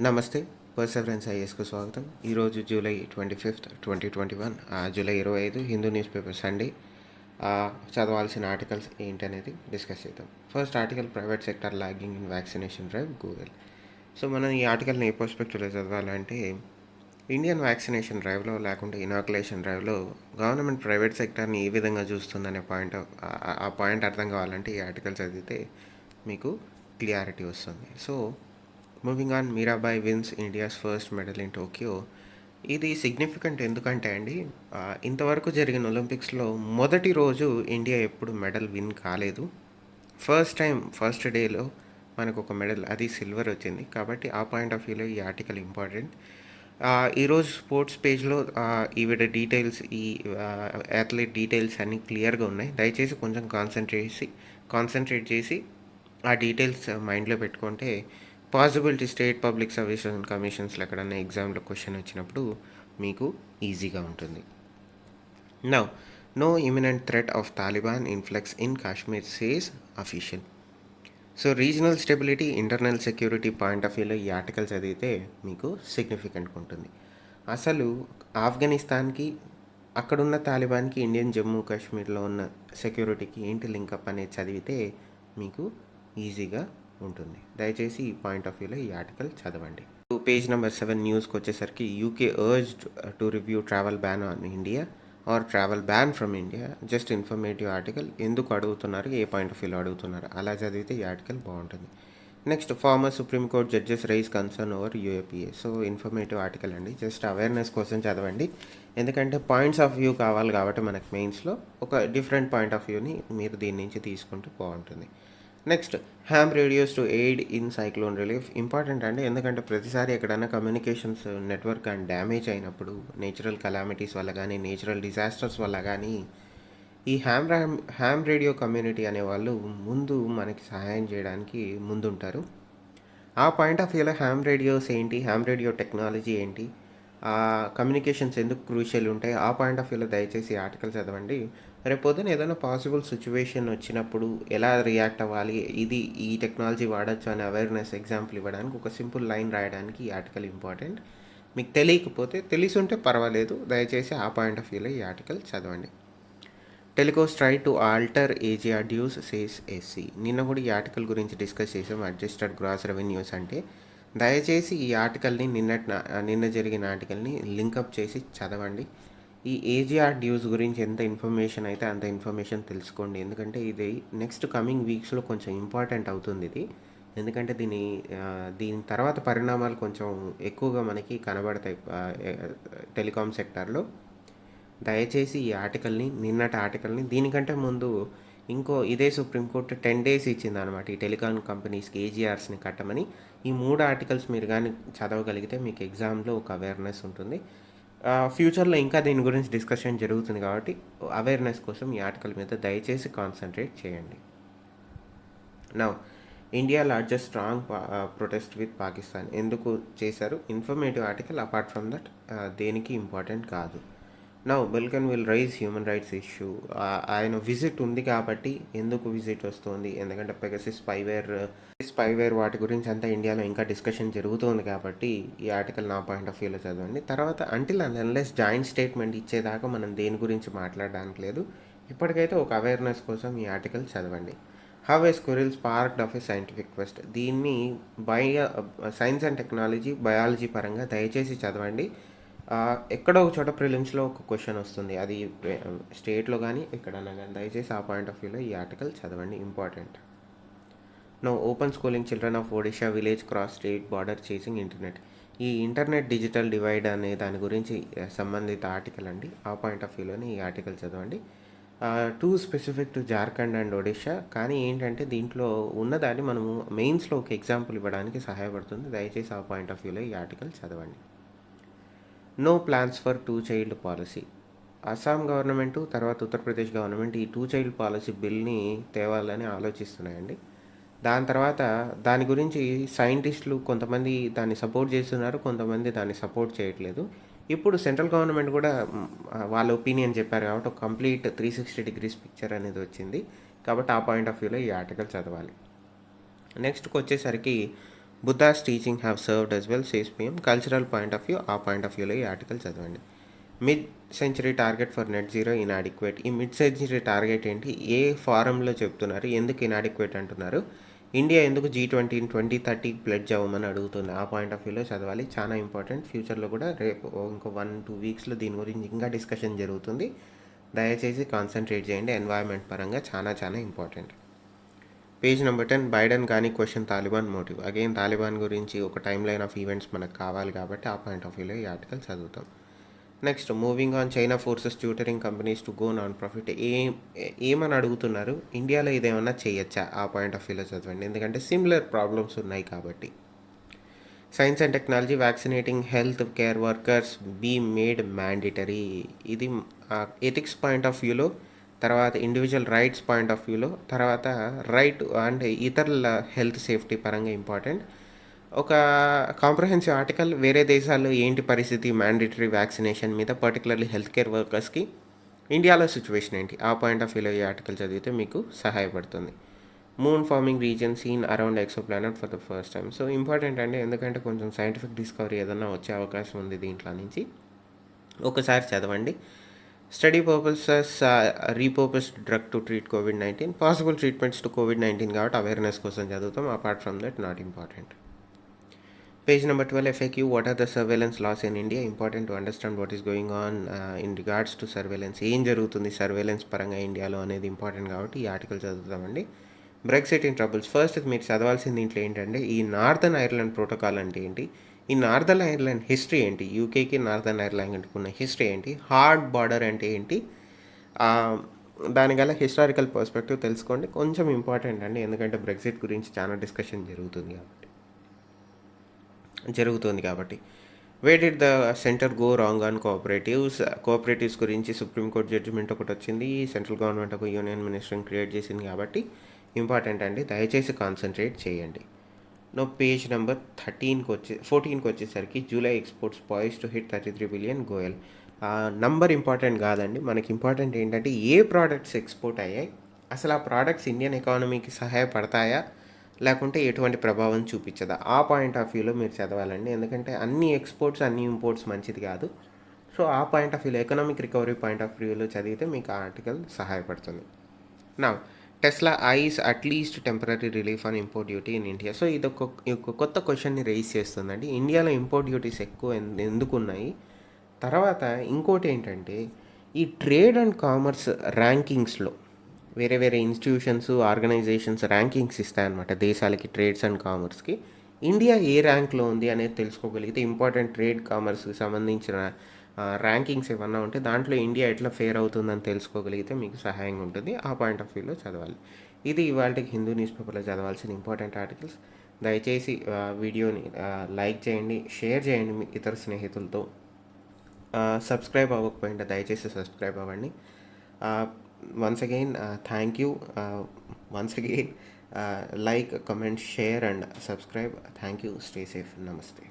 నమస్తే. పర్సెవరెన్స్ ఐఏఎస్‌కు స్వాగతం. ఈరోజు July 25, 2021 July 25 Hindu news paper Sunday. చదవాల్సిన ఆర్టికల్స్ ఏంటనేది డిస్కస్ చేద్దాం. First article, private sector lagging in vaccination drive Google. So మనం ఈ ఆర్టికల్ని ఏ పర్స్పెక్టివ్లో చదవాలంటే, ఇండియన్ వ్యాక్సినేషన్ డ్రైవ్లో లేకుంటే ఇనాకులేషన్ డ్రైవ్లో గవర్నమెంట్ ప్రైవేట్ సెక్టార్ని ఏ విధంగా చూస్తుందనే ఆ పాయింట్ అర్థం కావాలంటే ఈ ఆర్టికల్ చదివితే మీకు క్లియారిటీ వస్తుంది. So moving on, Mirabai wins India's first medal in Tokyo. ఇది సిగ్నిఫికెంట్ ఎందుకంటే అండి, ఇంతవరకు జరిగిన ఒలింపిక్స్లో మొదటి రోజు ఇండియా ఎప్పుడు మెడల్ విన్ కాలేదు. ఫస్ట్ డేలో మనకు ఒక మెడల్, అది సిల్వర్ వచ్చింది. కాబట్టి ఆ పాయింట్ ఆఫ్ వ్యూలో ఈ ఆర్టికల్ ఇంపార్టెంట్. ఈరోజు స్పోర్ట్స్ పేజ్లో ఈవిడ డీటెయిల్స్, ఈ అథ్లెట్ డీటెయిల్స్ అన్నీ క్లియర్గా ఉన్నాయి. దయచేసి కొంచెం కాన్సన్ట్రేట్ చేసి ఆ డీటెయిల్స్ మైండ్లో పెట్టుకుంటే పాసిబిలిటీ స్టేట్ పబ్లిక్ సర్వీస్ కమిషన్స్లో ఎక్కడన్నా ఎగ్జామ్లో క్వశ్చన్ వచ్చినప్పుడు మీకు ఈజీగా ఉంటుంది. No imminent threat of Taliban influx in Kashmir says official. So regional stability, internal security point of వ్యూలో ఈ ఆర్టికల్ చదివితే మీకు సిగ్నిఫికెంట్గా ఉంటుంది. అసలు ఆఫ్ఘనిస్తాన్కి, అక్కడున్న తాలిబాన్కి, ఇండియన్ జమ్మూ కాశ్మీర్లో ఉన్న సెక్యూరిటీకి ఏంటి లింకప్ అనేది చదివితే మీకు ఈజీగా ఉంటుంది. దయచేసి ఈ పాయింట్ ఆఫ్ వ్యూలో ఈ ఆర్టికల్ చదవండి. పేజ్ నెంబర్ 7 న్యూస్కి వచ్చేసరికి, UK urged to review travel ban on India or travel ban from India. Just informative article. ఎందుకు అడుగుతున్నారు, ఏ పాయింట్ ఆఫ్ వ్యూలో అడుగుతున్నారు, అలా చదివితే ఈ ఆర్టికల్ బాగుంటుంది. Next, former supreme court judges raise concern over UAPA. So informative article అండి, జస్ట్ అవేర్నెస్ కోసం చదవండి. ఎందుకంటే పాయింట్స్ ఆఫ్ వ్యూ కావాలి కాబట్టి మనకు మెయిన్స్లో ఒక డిఫరెంట్ పాయింట్ ఆఫ్ వ్యూని మీరు దీని నుంచి తీసుకుంటూ బాగుంటుంది. Next, ham radios to aid in cyclone relief. Important అండి, ఎందుకంటే ప్రతిసారి ఎక్కడైనా కమ్యూనికేషన్స్ నెట్వర్క్ అండ్ డ్యామేజ్ అయినప్పుడు, నేచురల్ కలామిటీస్ వల్ల కానీ, నేచురల్ డిజాస్టర్స్ వల్ల కానీ, ఈ హ్యామ్ రేడియో కమ్యూనిటీ అనేవాళ్ళు ముందు మనకి సహాయం చేయడానికి ముందుంటారు. ఆ పాయింట్ ఆఫ్ వ్యూలో హ్యామ్ రేడియోస్ ఏంటి, హ్యామ్ రేడియో టెక్నాలజీ ఏంటి, కమ్యూనికేషన్స్ ఎందుకు క్రూషియల్ ఉంటాయి, ఆ పాయింట్ ఆఫ్ వ్యూలో దయచేసి ఆర్టికల్ చదవండి. రేపు పొద్దున ఏదైనా పాసిబుల్ సిచ్యువేషన్ వచ్చినప్పుడు ఎలా రియాక్ట్ అవ్వాలి, ఈ టెక్నాలజీ వాడచ్చు అనే అవేర్నెస్ ఎగ్జాంపుల్ ఇవ్వడానికి ఒక సింపుల్ లైన్ రాయడానికి ఈ ఆర్టికల్ ఇంపార్టెంట్. మీకు తెలియకపోతే, తెలిసుంటే పర్వాలేదు, దయచేసి ఆ పాయింట్ ఆఫ్ వ్యూలో ఈ ఆర్టికల్ చదవండి. Telcos try to alter AGR dues says SC. నిన్న కూడా ఈ ఆర్టికల్ గురించి డిస్కస్ చేసాం, అడ్జస్టెడ్ గ్రాస్ రెవెన్యూస్ అంటే. దయచేసి ఈ ఆర్టికల్ని నిన్న జరిగిన ఆర్టికల్ని లింకప్ చేసి చదవండి. ఈ ఏజీఆర్ డ్యూస్ గురించి ఎంత ఇన్ఫర్మేషన్ అయితే అంత ఇన్ఫర్మేషన్ తెలుసుకోండి. ఎందుకంటే ఇది నెక్స్ట్ కమింగ్ వీక్స్లో కొంచెం ఇంపార్టెంట్ అవుతుంది ఇది. ఎందుకంటే దీని తర్వాత పరిణామాలు కొంచెం ఎక్కువగా మనకి కనబడతాయి టెలికాం సెక్టార్లో. దయచేసి ఈ నిన్నటి ఆర్టికల్ని దీనికంటే ముందు ఇదే సుప్రీంకోర్టు 10 days ఇచ్చిందనమాట ఈ టెలికాం కంపెనీస్కి ఏజీఆర్స్ని కట్టమని. ఈ 3 ఆర్టికల్స్ మీరు కానీ చదవగలిగితే మీకు ఎగ్జామ్లో ఒక అవేర్నెస్ ఉంటుంది. ఫ్యూచర్లో ఇంకా దీని గురించి డిస్కషన్ జరుగుతుంది కాబట్టి అవేర్నెస్ కోసం ఈ ఆర్టికల్ మీద దయచేసి కాన్సన్ట్రేట్ చేయండి. Now, India largest strong protest with Pakistan. ఎందుకు చేశారు, informative article. Apart from that దేనికి ఇంపార్టెంట్ కాదు. నౌ, బెల్కన్ will raise human rights issue. ఆయన విజిట్ ఉంది కాబట్టి, ఎందుకు విజిట్ వస్తుంది, ఎందుకంటే పెగసిస్ స్పైవేర్ వాటి గురించి అంతా ఇండియాలో ఇంకా డిస్కషన్ జరుగుతుంది కాబట్టి ఈ ఆర్టికల్ నా పాయింట్ ఆఫ్ వ్యూలో చదవండి. తర్వాత until and unless joint statement ఇచ్చేదాకా మనం దేని గురించి మాట్లాడడానికి లేదు. ఇప్పటికైతే ఒక అవేర్నెస్ కోసం ఈ ఆర్టికల్ చదవండి. How A squirrel sparked of A scientific quest. దీన్ని సైన్స్ అండ్ టెక్నాలజీ, బయాలజీ పరంగా దయచేసి చదవండి. ఎక్కడో ఒక చోట ప్రిలిమ్స్లో ఒక క్వశ్చన్ వస్తుంది, అది స్టేట్లో కానీ ఎక్కడన్నా కానీ. దయచేసి ఆ పాయింట్ ఆఫ్ వ్యూలో ఈ ఆర్టికల్ చదవండి, important. No, open schooling children of Odisha village cross state border chasing internet. ఈ ఇంటర్నెట్ డిజిటల్ డివైడ్ అనే దాని గురించి సంబంధిత ఆర్టికల్ అండి. ఆ పాయింట్ ఆఫ్ వ్యూలోనే ఈ ఆర్టికల్ చదవండి. Two specific to Jharkhand and Odisha. కానీ ఏంటంటే దీంట్లో ఉన్నదాన్ని మనము మెయిన్స్లో ఒక ఎగ్జాంపుల్ ఇవ్వడానికి సహాయపడుతుంది. దయచేసి ఆ పాయింట్ ఆఫ్ వ్యూలో ఈ ఆర్టికల్ చదవండి. No plans for 2 child policy. Assam government, తర్వాత ఉత్తరప్రదేశ్ గవర్నమెంట్ ఈ 2 child పాలసీ బిల్ని తేవాలని ఆలోచిస్తున్నాయండి. దాని తర్వాత దాని గురించి సైంటిస్టులు కొంతమంది దాన్ని సపోర్ట్ చేస్తున్నారు, కొంతమంది దాన్ని సపోర్ట్ చేయట్లేదు. ఇప్పుడు సెంట్రల్ గవర్నమెంట్ కూడా వాళ్ళ ఒపీనియన్ చెప్పారు కాబట్టి ఒక కంప్లీట్ 360 degrees పిక్చర్ అనేది వచ్చింది. కాబట్టి ఆ పాయింట్ ఆఫ్ వ్యూలో ఈ ఆర్టికల్ చదవాలి. నెక్స్ట్కి వచ్చేసరికి, Buddha's teaching have served as well says PM. Cultural point of view, ఆ పాయింట్ ఆఫ్ వ్యూలో ఈ ఆర్టికల్ చదవండి. Mid century target for net zero inadequate. ఈ మిడ్ సెంచరీ టార్గెట్ ఏంటి, ఏ ఫారంలో చెప్తున్నారు, ఎందుకు ఇన్అడిక్వేట్ అంటున్నారు, ఇండియా ఎందుకు G20 2030 ప్లెడ్జ్ అవ్వమని అడుగుతుంది, ఆ పాయింట్ ఆఫ్ వ్యూలో చదవాలి. చాలా ఇంపార్టెంట్. ఫ్యూచర్లో కూడా రేపు ఇంకో 1-2 వీక్స్లో దీని గురించి ఇంకా డిస్కషన్ జరుగుతుంది. దయచేసి కాన్సన్ట్రేట్ చేయండి. ఎన్వైర్న్మెంట్ పరంగా చాలా చాలా ఇంపార్టెంట్. పేజ్ నెంబర్ 10, బైడెన్ కానీ question Taliban motive. Again Taliban గురించి ఒక టైమ్ లైన్ ఆఫ్ ఈవెంట్స్ మనకు కావాలి కాబట్టి ఆ పాయింట్ ఆఫ్ వ్యూలో ఈ ఆర్టికల్ చదువుతాం. Next, moving on, China forces tutoring companies to go non profit. ఏమని అడుగుతున్నారు, ఇండియాలో ఇదేమన్నా చేయొచ్చా, ఆ పాయింట్ ఆఫ్ వ్యూలో చదవండి, ఎందుకంటే సిమిలర్ ప్రాబ్లమ్స్ ఉన్నాయి కాబట్టి. Science and technology, vaccinating health care workers be made mandatory. ఇది ఎథిక్స్ పాయింట్ ఆఫ్ వ్యూలో, తర్వాత ఇండివిజువల్ రైట్స్ పాయింట్ ఆఫ్ వ్యూలో, తర్వాత రైట్ అంటే ఇతరుల హెల్త్ సేఫ్టీ పరంగా ఇంపార్టెంట్. ఒక కాంప్రహెన్సివ్ ఆర్టికల్, వేరే దేశాల్లో ఏంటి పరిస్థితి మ్యాండేటరీ వ్యాక్సినేషన్ మీద, పర్టికులర్లీ హెల్త్ కేర్ వర్కర్స్కి, ఇండియాలో సిచ్యువేషన్ ఏంటి, ఆ పాయింట్ ఆఫ్ వ్యూలో ఈ ఆర్టికల్ చదివితే మీకు సహాయపడుతుంది. Moon farming reason scene around exo planet for the first time. So important అండి, ఎందుకంటే కొంచెం సైంటిఫిక్ డిస్కవరీ ఏదైనా వచ్చే అవకాశం ఉంది దీంట్లో నుంచి. ఒకసారి చదవండి. Study purposes repurposed drug to treat COVID-19, possible treatments to COVID-19 కాబట్టి అవేర్నెస్ కోసం చదువుతాం. Apart from that not important. Page number 12, FAQ, what are the surveillance laws in India? Important to understand what is going on in regards to surveillance. ఏం జరుగుతుంది surveillance పరంగా ఇండియాలో అనేది important కాబట్టి ఈ ఆర్టికల్ చదువుతామండి. Brexit in troubles. ఫస్ట్ మీరు చదవాల్సింది దీంట్లో ఏంటంటే, ఈ నార్థన్ ఐర్లాండ్ ప్రోటోకాల్ అంటే ఏంటి, ఈ నార్థన్ ఐర్లాండ్ హిస్టరీ ఏంటి, యూకేకి నార్థన్ ఐర్లాండ్కి ఉన్న హిస్టరీ ఏంటి, హార్డ్ బార్డర్ అంటే ఏంటి, దానిగల హిస్టారికల్ పర్స్పెక్టివ్ తెలుసుకోండి. కొంచెం ఇంపార్టెంట్ అండి, ఎందుకంటే బ్రెక్సిట్ గురించి చాలా డిస్కషన్ జరుగుతుంది కాబట్టి. Where did the centre go wrong on cooperatives గురించి సుప్రీంకోర్టు జడ్జిమెంట్ ఒకటి వచ్చింది. సెంట్రల్ గవర్నమెంట్ ఒక యూనియన్ మినిస్టర్ని క్రియేట్ చేసింది కాబట్టి ఇంపార్టెంట్ అండి, దయచేసి కాన్సన్ట్రేట్ చేయండి. పేజ్ నెంబర్ 14కి వచ్చేసరికి, July exports poised to hit 33 billion goal. Number important కాదండి, మనకి ఇంపార్టెంట్ ఏంటంటే ఏ ప్రోడక్ట్స్ ఎక్స్పోర్ట్ అయ్యాయి, అసలు ఆ ప్రోడక్ట్స్ ఇండియన్ ఎకానమీకి సహాయపడతాయా లేకుంటే ఎటువంటి ప్రభావం చూపించదా, ఆ పాయింట్ ఆఫ్ వ్యూలో మీరు చదవాలండి, ఎందుకంటే అన్ని ఎక్స్పోర్ట్స్ అన్ని ఇంపోర్ట్స్ మంచిది కాదు. సో ఆ పాయింట్ ఆఫ్ వ్యూలో, ఎకనామిక్ రికవరీ పాయింట్ ఆఫ్ వ్యూలో చదివితే మీకు ఆ ఆర్టికల్ సహాయపడుతుంది. నా Tesla ice at least temporary relief on import duty in India. So ఇది ఒక కొత్త క్వశ్చన్ని రైజ్ చేస్తుందండి, ఇండియాలో ఇంపోర్ట్ డ్యూటీస్ ఎక్కువ ఎందుకు ఉన్నాయి, తర్వాత ఇంకోటి ఏంటంటే ఈ ట్రేడ్ అండ్ కామర్స్ ర్యాంకింగ్స్లో వేరే వేరే ఇన్స్టిట్యూషన్స్ ఆర్గనైజేషన్స్ ర్యాంకింగ్స్ ఇస్తాయన్నమాట దేశాలకి, ట్రేడ్స్ అండ్ కామర్స్కి. ఇండియా ఏ ర్యాంక్లో ఉంది అనేది తెలుసుకోగలిగితే, ఇంపార్టెంట్ ట్రేడ్ కామర్స్కి సంబంధించిన ర్యాంకింగ్స్ ఏమన్నా ఉంటే దాంట్లో ఇండియా ఎట్లా ఫేర్ అవుతుందని తెలుసుకోగలిగితే మీకు సహాయంగా ఉంటుంది. ఆ పాయింట్ ఆఫ్ వ్యూలో చదవాలి. ఇది ఇవాళకి హిందూ న్యూస్ పేపర్లో చదవాల్సిన ఇంపార్టెంట్ ఆర్టికల్స్. దయచేసి వీడియోని లైక్ చేయండి, షేర్ చేయండి మీ ఇతర స్నేహితులతో. సబ్స్క్రైబ్ అవ్వకపోయింటే దయచేసి సబ్స్క్రైబ్ అవ్వండి. once again thank you. Once again like, comment, share and subscribe. Thank you. Stay safe. Namaste.